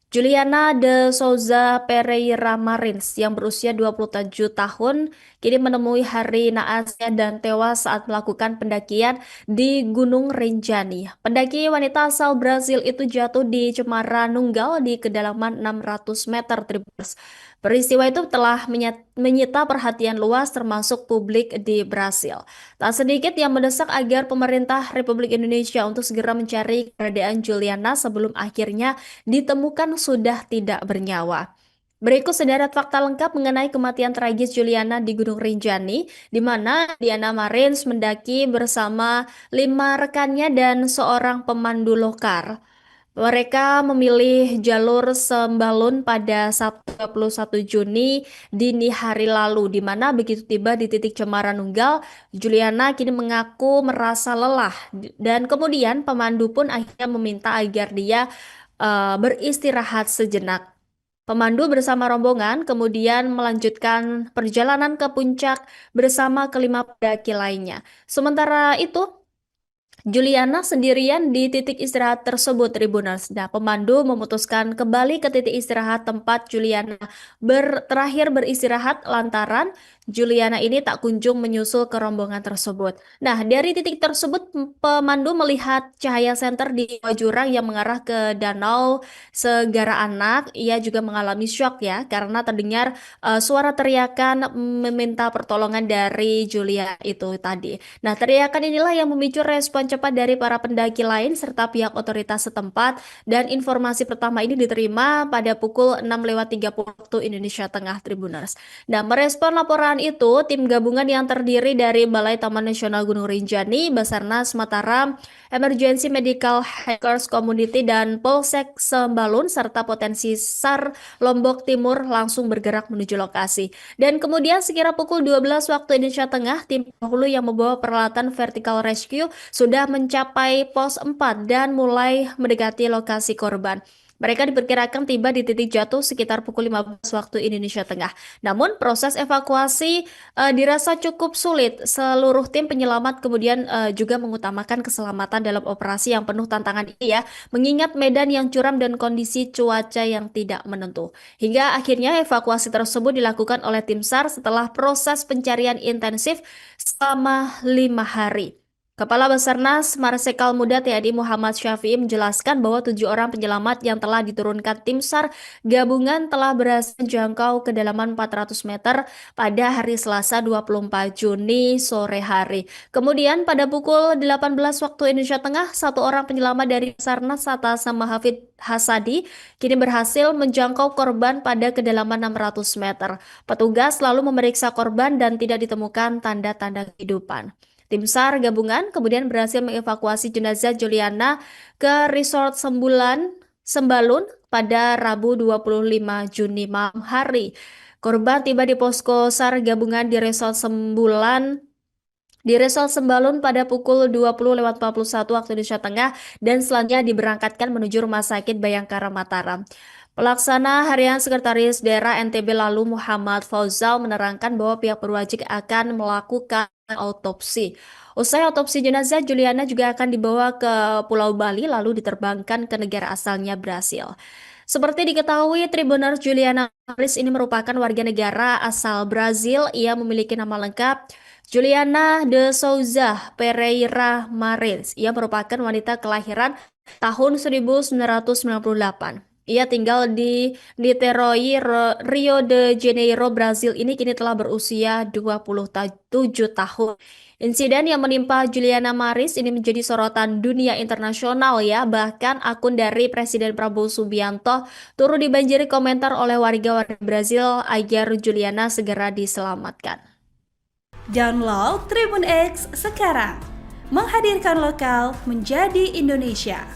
Juliana de Souza Pereira Marins yang berusia 27 tahun kini menemui hari naasnya dan tewas saat melakukan pendakian di Gunung Rinjani. Pendaki wanita asal Brazil itu jatuh di Cemara Nunggal di kedalaman 600 meter Tribuners. Peristiwa itu telah menyita perhatian luas termasuk publik di Brasil. Tak sedikit yang mendesak agar pemerintah Republik Indonesia untuk segera mencari keberadaan Juliana sebelum akhirnya ditemukan sudah tidak bernyawa. Berikut sederet fakta lengkap mengenai kematian tragis Juliana di Gunung Rinjani, di mana Diana Marins mendaki bersama 5 rekannya dan seorang pemandu lokal. Mereka memilih jalur Sembalun pada Sabtu 21 Juni dini hari lalu, di mana begitu tiba di titik Cemara Nunggal, Juliana kini mengaku merasa lelah dan kemudian pemandu pun akhirnya meminta agar dia beristirahat sejenak. Pemandu bersama rombongan kemudian melanjutkan perjalanan ke puncak bersama kelima pendaki lainnya. Sementara itu, Juliana sendirian di titik istirahat tersebut, Tribuners. Nah, pemandu memutuskan kembali ke titik istirahat tempat Juliana terakhir beristirahat lantaran Juliana ini tak kunjung menyusul ke rombongan tersebut. Nah, dari titik tersebut, pemandu melihat cahaya senter di bawah jurang yang mengarah ke Danau Segara Anak. Ia juga mengalami shock ya, karena terdengar suara teriakan meminta pertolongan dari Julia itu tadi. Nah, teriakan inilah yang memicu respon cepat dari para pendaki lain serta pihak otoritas setempat dan informasi pertama ini diterima pada pukul 6.30 waktu Indonesia Tengah, Tribuners. Nah, merespon laporan itu, tim gabungan yang terdiri dari Balai Taman Nasional Gunung Rinjani, Basarnas Mataram, Emergency Medical Hackers Community, dan Polsek Sembalun serta potensi SAR Lombok Timur langsung bergerak menuju lokasi. Dan kemudian sekira pukul 12 waktu Indonesia Tengah, tim dahulu yang membawa peralatan vertical rescue sudah mencapai pos 4 dan mulai mendekati lokasi korban. Mereka diperkirakan tiba di titik jatuh sekitar pukul 15 waktu Indonesia Tengah. Namun proses evakuasi dirasa cukup sulit. Seluruh tim penyelamat kemudian juga mengutamakan keselamatan dalam operasi yang penuh tantangan ini ya, mengingat medan yang curam dan kondisi cuaca yang tidak menentu. Hingga akhirnya evakuasi tersebut dilakukan oleh tim SAR setelah proses pencarian intensif selama 5 hari. Kepala Basarnas Marsikal Muda TNI Muhammad Syafi'i menjelaskan bahwa 7 orang penyelamat yang telah diturunkan tim SAR gabungan telah berhasil menjangkau kedalaman 400 meter pada hari Selasa 24 Juni sore hari. Kemudian pada pukul 18 waktu Indonesia Tengah, 1 orang penyelamat dari Basarnas atas nama Hafid Hasadi kini berhasil menjangkau korban pada kedalaman 600 meter. Petugas lalu memeriksa korban dan tidak ditemukan tanda-tanda kehidupan. Tim SAR gabungan kemudian berhasil mengevakuasi jenazah Juliana ke Resort Sembalun pada Rabu 25 Juni malam hari. Korban tiba di posko SAR gabungan di Resort Sembalun pada pukul 20.41 waktu Indonesia Tengah dan selanjutnya diberangkatkan menuju Rumah Sakit Bayangkara Mataram. Pelaksana Harian Sekretaris Daerah NTB lalu Muhammad Fauzal menerangkan bahwa pihak berwajib akan melakukan autopsi. Usai autopsi jenazah, Juliana juga akan dibawa ke Pulau Bali lalu diterbangkan ke negara asalnya Brasil. Seperti diketahui, Tribuners Juliana Marins ini merupakan warga negara asal Brazil. Ia memiliki nama lengkap Juliana de Souza Pereira Marins. Ia merupakan wanita kelahiran tahun 1998. Ia tinggal di Niterói, Rio de Janeiro, Brazil ini kini telah berusia 27 tahun. Insiden yang menimpa Juliana Maris ini menjadi sorotan dunia internasional ya. Bahkan akun dari Presiden Prabowo Subianto turut dibanjiri komentar oleh warga-warga Brazil agar Juliana segera diselamatkan. Download Tribun X sekarang, menghadirkan lokal menjadi Indonesia.